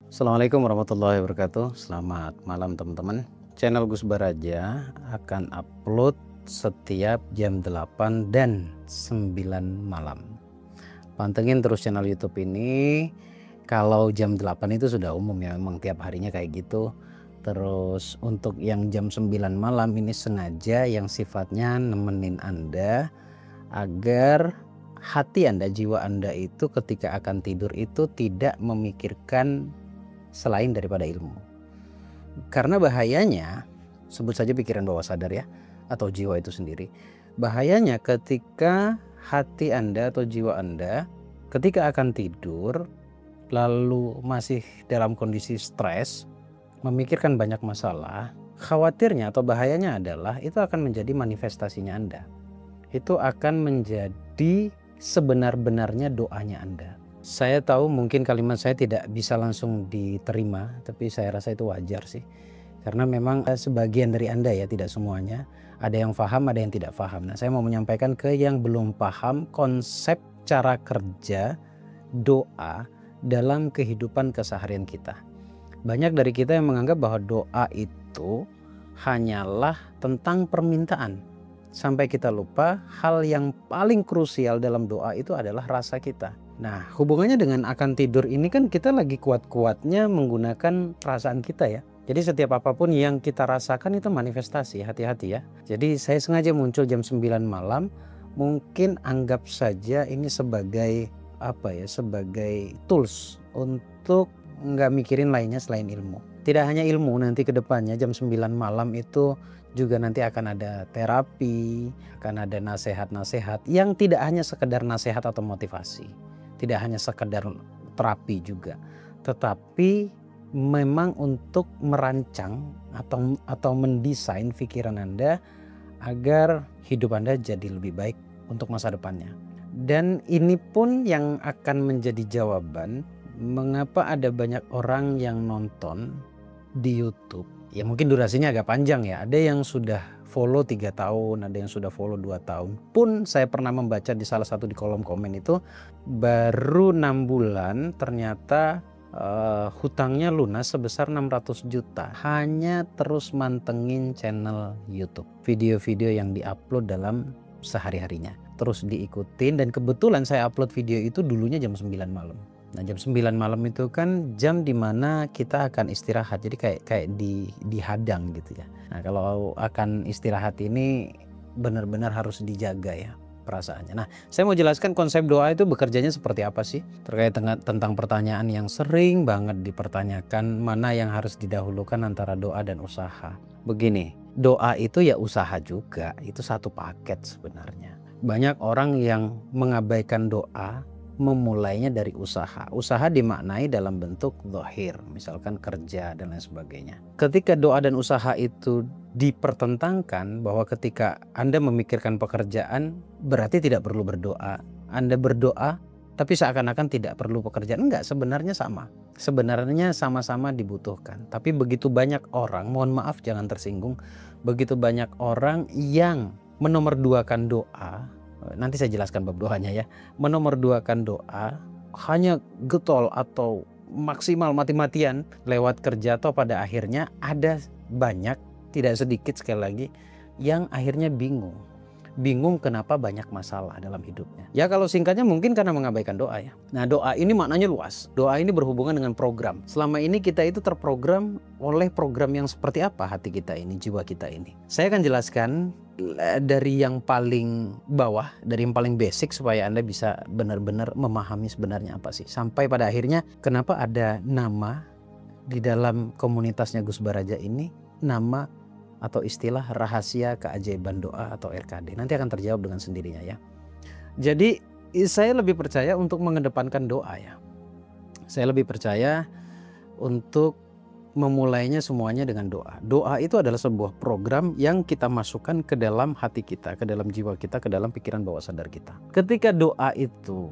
Assalamualaikum warahmatullahi wabarakatuh. Selamat malam teman-teman. Channel Gus Baraja akan upload setiap jam 8 dan 9 malam. Pantengin terus channel YouTube ini. Kalau jam 8 itu sudah umum ya, memang tiap harinya kayak gitu. Terus untuk yang jam 9 malam ini sengaja yang sifatnya nemenin Anda agar hati Anda, jiwa Anda itu ketika akan tidur itu tidak memikirkan selain daripada ilmu. Karena bahayanya, sebut saja pikiran bawah sadar ya, atau jiwa itu sendiri. Bahayanya ketika hati Anda atau jiwa Anda ketika akan tidur lalu masih dalam kondisi stres, memikirkan banyak masalah, khawatirnya atau bahayanya adalah itu akan menjadi manifestasinya Anda. Itu akan menjadi sebenar-benarnya doanya Anda. Saya tahu mungkin kalimat saya tidak bisa langsung diterima, tapi saya rasa itu wajar sih. Karena memang sebagian dari Anda ya, tidak semuanya. Ada yang paham, ada yang tidak paham. Nah, saya mau menyampaikan ke yang belum paham konsep cara kerja doa dalam kehidupan keseharian kita. Banyak dari kita yang menganggap bahwa doa itu hanyalah tentang permintaan. Sampai kita lupa hal yang paling krusial dalam doa itu adalah rasa kita. Nah, hubungannya dengan akan tidur ini kan kita lagi kuat-kuatnya menggunakan perasaan kita ya. Jadi setiap apapun yang kita rasakan itu manifestasi, hati-hati ya. Jadi saya sengaja muncul jam 9 malam, mungkin anggap saja ini sebagai sebagai tools untuk nggak mikirin lainnya selain ilmu. Tidak hanya ilmu, nanti ke depannya jam 9 malam itu juga nanti akan ada terapi, akan ada nasihat-nasihat yang tidak hanya sekedar nasihat atau motivasi. Tidak hanya sekedar terapi juga, tetapi memang untuk merancang atau mendesain pikiran Anda agar hidup Anda jadi lebih baik untuk masa depannya. Dan ini pun yang akan menjadi jawaban mengapa ada banyak orang yang nonton di YouTube. Ya mungkin durasinya agak panjang ya. Ada yang sudah follow 3 tahun, ada yang sudah follow 2 tahun. Pun saya pernah membaca di salah satu di kolom komen itu baru 6 bulan ternyata hutangnya lunas sebesar 600 juta. Hanya terus mantengin channel YouTube. Video-video yang diupload dalam sehari-harinya. Terus diikutin dan kebetulan saya upload video itu dulunya jam 9 malam. Nah, jam 9 malam itu kan jam dimana kita akan istirahat. Jadi kayak dihadang gitu ya. Nah, kalau akan istirahat ini benar-benar harus dijaga ya perasaannya. Nah, saya mau jelaskan konsep doa itu bekerjanya seperti apa sih? Terkait tentang pertanyaan yang sering banget dipertanyakan, mana yang harus didahulukan antara doa dan usaha. Begini, doa itu ya usaha juga, itu satu paket sebenarnya. Banyak orang yang mengabaikan doa, memulainya dari usaha. Usaha dimaknai dalam bentuk zahir, misalkan kerja dan lain sebagainya. Ketika doa dan usaha itu dipertentangkan, bahwa ketika Anda memikirkan pekerjaan berarti tidak perlu berdoa. Anda berdoa tapi seakan-akan tidak perlu pekerjaan. Enggak, sebenarnya sama. Sebenarnya sama-sama dibutuhkan. Tapi begitu banyak orang, mohon maaf jangan tersinggung, begitu banyak orang yang menomorduakan doa. Nanti saya jelaskan bab doanya ya. Menomorduakan doa hanya getol atau maksimal mati-matian lewat kerja, atau pada akhirnya ada banyak, tidak sedikit sekali lagi, yang akhirnya bingung. Bingung kenapa banyak masalah dalam hidupnya. Ya kalau singkatnya mungkin karena mengabaikan doa ya. Nah, doa ini maknanya luas. Doa ini berhubungan dengan program. Selama ini kita itu terprogram oleh program yang seperti apa hati kita ini, jiwa kita ini. Saya akan jelaskan dari yang paling bawah, dari yang paling basic supaya Anda bisa benar-benar memahami sebenarnya apa sih. Sampai pada akhirnya kenapa ada nama di dalam komunitasnya Gus Baraja ini, nama atau istilah rahasia keajaiban doa atau RKD. Nanti akan terjawab dengan sendirinya ya. Jadi saya lebih percaya untuk mengedepankan doa ya. Saya lebih percaya untuk memulainya semuanya dengan doa. Doa itu adalah sebuah program yang kita masukkan ke dalam hati kita, ke dalam jiwa kita, ke dalam pikiran bawah sadar kita. Ketika doa itu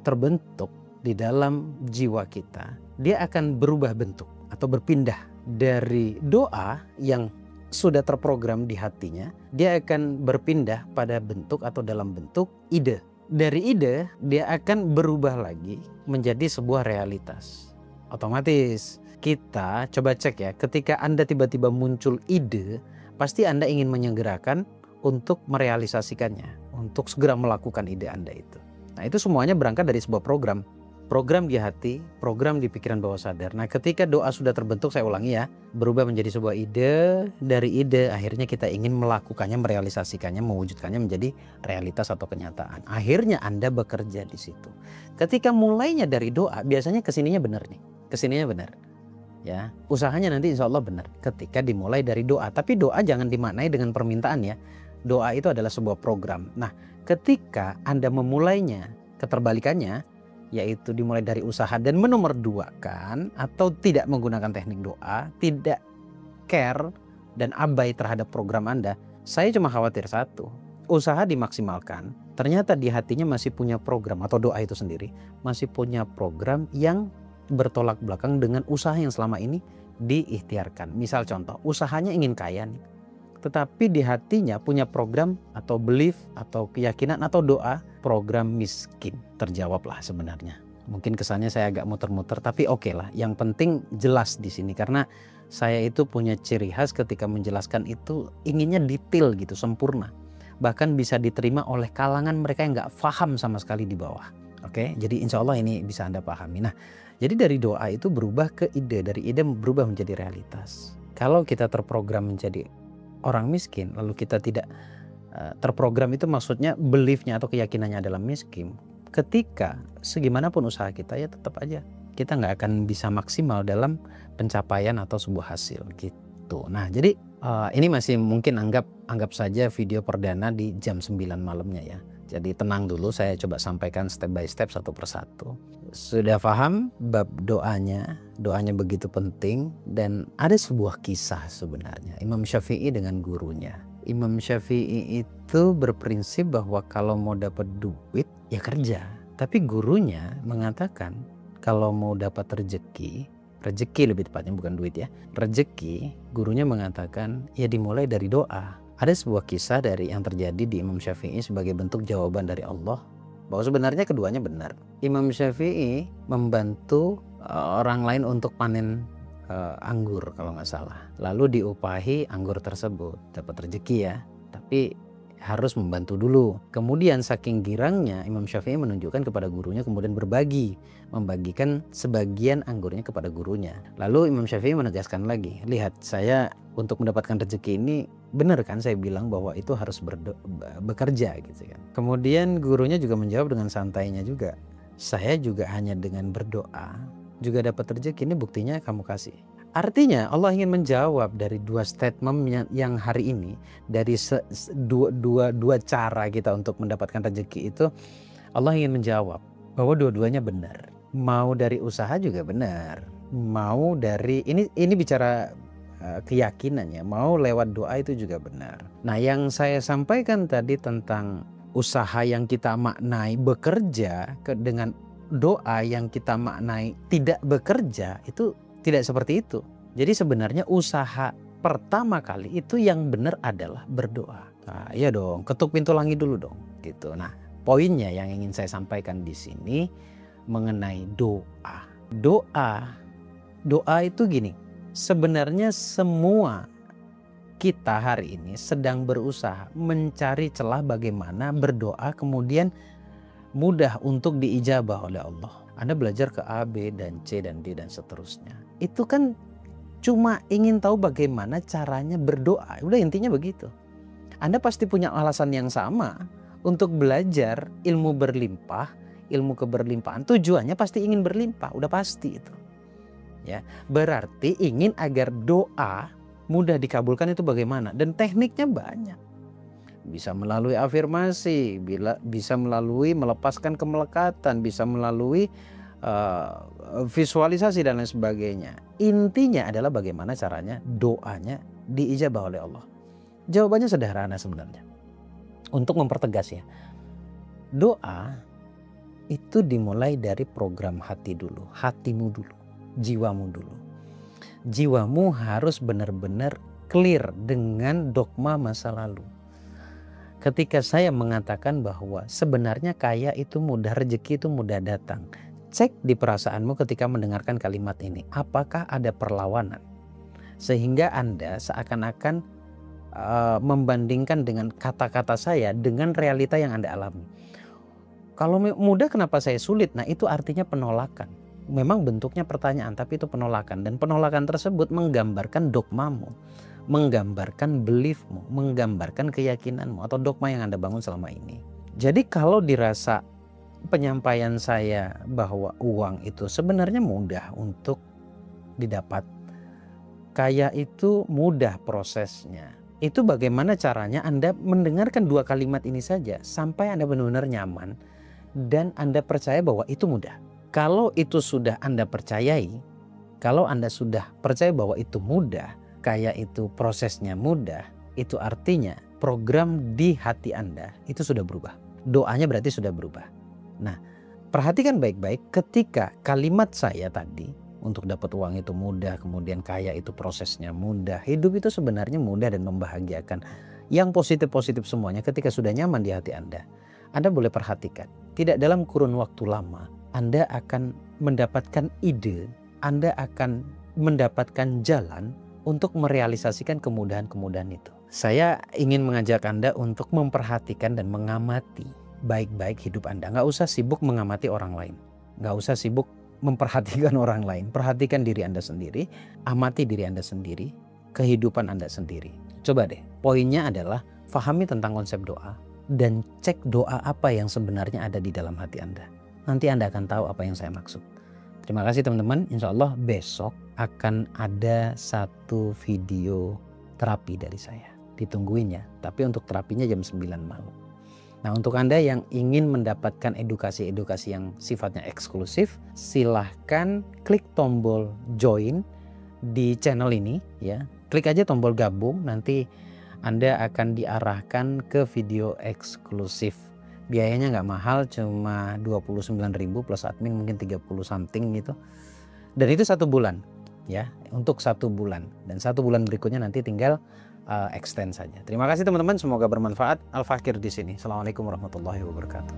terbentuk di dalam jiwa kita, dia akan berubah bentuk atau berpindah dari doa yang sudah terprogram di hatinya, dia akan berpindah pada bentuk atau dalam bentuk ide. Dari ide, dia akan berubah lagi menjadi sebuah realitas. Otomatis kita coba cek ya, ketika Anda tiba-tiba muncul ide, pasti Anda ingin menyegerakan untuk merealisasikannya, untuk segera melakukan ide Anda itu. Nah, itu semuanya berangkat dari sebuah program di hati, program di pikiran bawah sadar. Nah, ketika doa sudah terbentuk, saya ulangi ya, berubah menjadi sebuah ide, dari ide akhirnya kita ingin melakukannya, merealisasikannya, mewujudkannya menjadi realitas atau kenyataan. Akhirnya Anda bekerja di situ. Ketika mulainya dari doa, biasanya kesininya benar nih, kesininya benar. Ya, usahanya nanti insya Allah benar ketika dimulai dari doa. Tapi doa jangan dimaknai dengan permintaan ya. Doa itu adalah sebuah program. Nah, ketika Anda memulainya, keterbalikannya, yaitu dimulai dari usaha dan menomorduakan atau tidak menggunakan teknik doa, tidak care dan abai terhadap program Anda, saya cuma khawatir satu, usaha dimaksimalkan, ternyata di hatinya masih punya program atau doa itu sendiri, masih punya program yang bertolak belakang dengan usaha yang selama ini diikhtiarkan. Misal contoh, usahanya ingin kaya nih, tetapi di hatinya punya program atau belief atau keyakinan atau doa program miskin. Terjawablah sebenarnya. Mungkin kesannya saya agak muter-muter, tapi oke lah. Yang penting jelas di sini karena saya itu punya ciri khas ketika menjelaskan itu inginnya detail gitu, sempurna. Bahkan bisa diterima oleh kalangan mereka yang nggak paham sama sekali di bawah. Oke, jadi insya Allah ini bisa Anda pahami. Nah, jadi dari doa itu berubah ke ide, dari ide berubah menjadi realitas. Kalau kita terprogram menjadi orang miskin, lalu kita tidak terprogram, itu maksudnya beliefnya atau keyakinannya adalah miskin. Ketika segimanapun usaha kita ya tetap aja kita nggak akan bisa maksimal dalam pencapaian atau sebuah hasil gitu. Nah, jadi ini masih mungkin anggap saja video perdana di jam 9 malamnya ya. Jadi tenang dulu, saya coba sampaikan step by step satu persatu. Sudah paham bab doanya begitu penting, dan ada sebuah kisah sebenarnya Imam Syafi'i dengan gurunya. Imam Syafi'i itu berprinsip bahwa kalau mau dapat duit ya kerja. Tapi gurunya mengatakan kalau mau dapat rezeki lebih tepatnya, bukan duit ya, rezeki, gurunya mengatakan ya dimulai dari doa. Ada sebuah kisah yang terjadi di Imam Syafi'i sebagai bentuk jawaban dari Allah bahwa sebenarnya keduanya benar. Imam Syafi'i membantu orang lain untuk panen anggur kalau nggak salah. Lalu diupahi anggur tersebut, dapat rezeki ya. Tapi harus membantu dulu. Kemudian saking girangnya Imam Syafi'i menunjukkan kepada gurunya, kemudian membagikan sebagian anggurnya kepada gurunya. Lalu Imam Syafi'i menegaskan lagi, lihat saya untuk mendapatkan rezeki ini benar kan saya bilang bahwa itu harus bekerja gitu kan. Kemudian gurunya juga menjawab dengan santainya juga, saya juga hanya dengan berdoa juga dapat rezeki, ini buktinya kamu kasih. Artinya Allah ingin menjawab dari dua statement yang hari ini, dari dua cara kita untuk mendapatkan rezeki itu, Allah ingin menjawab bahwa dua-duanya benar. Mau dari usaha juga benar, mau dari ini bicara keyakinannya, mau lewat doa itu juga benar. Nah, yang saya sampaikan tadi tentang usaha yang kita maknai bekerja dengan doa yang kita maknai tidak bekerja, itu tidak seperti itu. Jadi sebenarnya usaha pertama kali itu yang benar adalah berdoa. Nah, iya dong, ketuk pintu langit dulu dong gitu. Nah, poinnya yang ingin saya sampaikan di sini mengenai doa. Doa itu gini, sebenarnya semua kita hari ini sedang berusaha mencari celah bagaimana berdoa kemudian mudah untuk diijabah oleh Allah. Anda belajar ke A, B, dan C, dan D, dan seterusnya. Itu kan cuma ingin tahu bagaimana caranya berdoa. Udah intinya begitu. Anda pasti punya alasan yang sama untuk belajar ilmu berlimpah, ilmu keberlimpahan. Tujuannya pasti ingin berlimpah, udah pasti itu. Ya, berarti ingin agar doa mudah dikabulkan itu bagaimana? Dan tekniknya banyak. Bisa melalui afirmasi, bisa melalui melepaskan kemelekatan, bisa melalui visualisasi dan lain sebagainya. Intinya adalah bagaimana caranya doanya diijabah oleh Allah. Jawabannya sederhana sebenarnya. Untuk mempertegas ya, doa itu dimulai dari program hati dulu, hatimu dulu, jiwamu dulu. Jiwamu harus benar-benar clear dengan dogma masa lalu. Ketika saya mengatakan bahwa sebenarnya kaya itu mudah, rezeki itu mudah datang, Cek di perasaanmu ketika mendengarkan kalimat ini. Apakah ada perlawanan? Sehingga Anda seakan-akan membandingkan dengan kata-kata saya dengan realita yang Anda alami. Kalau mudah kenapa saya sulit? Nah itu artinya penolakan. Memang bentuknya pertanyaan tapi itu penolakan. Dan penolakan tersebut menggambarkan dogmamu, menggambarkan beliefmu, menggambarkan keyakinanmu atau dogma yang Anda bangun selama ini. Jadi kalau dirasa penyampaian saya bahwa uang itu sebenarnya mudah untuk didapat, kaya itu mudah prosesnya. Itu bagaimana caranya Anda mendengarkan dua kalimat ini saja sampai Anda benar-benar nyaman dan Anda percaya bahwa itu mudah. Kalau itu sudah Anda percayai, kalau Anda sudah percaya bahwa itu mudah, kaya itu prosesnya mudah, itu artinya program di hati Anda itu sudah berubah. Doanya berarti sudah berubah. Nah, perhatikan baik-baik ketika kalimat saya tadi untuk dapat uang itu mudah, kemudian kaya itu prosesnya mudah, hidup itu sebenarnya mudah dan membahagiakan. Yang positif-positif semuanya ketika sudah nyaman di hati Anda boleh perhatikan. Tidak dalam kurun waktu lama, Anda akan mendapatkan ide, Anda akan mendapatkan jalan untuk merealisasikan kemudahan-kemudahan itu. Saya ingin mengajak Anda untuk memperhatikan dan mengamati baik-baik hidup Anda. Nggak usah sibuk mengamati orang lain. Nggak usah sibuk memperhatikan orang lain. Perhatikan diri Anda sendiri, amati diri Anda sendiri, kehidupan Anda sendiri. Coba deh, poinnya adalah fahami tentang konsep doa dan cek doa apa yang sebenarnya ada di dalam hati Anda. Nanti Anda akan tahu apa yang saya maksud. Terima kasih teman-teman. Insya Allah besok akan ada satu video terapi dari saya. Ditungguin ya, tapi untuk terapinya jam 9 malam. Nah untuk Anda yang ingin mendapatkan edukasi-edukasi yang sifatnya eksklusif, silahkan klik tombol join di channel ini ya. Klik aja tombol gabung, nanti Anda akan diarahkan ke video eksklusif. Biayanya nggak mahal, cuma 29.000 plus admin mungkin 30 something gitu. Dan itu 1 bulan ya, untuk 1 bulan. Dan 1 bulan berikutnya nanti tinggal extend saja. Terima kasih teman-teman, semoga bermanfaat. Al-Fakir di sini. Assalamualaikum warahmatullahi wabarakatuh.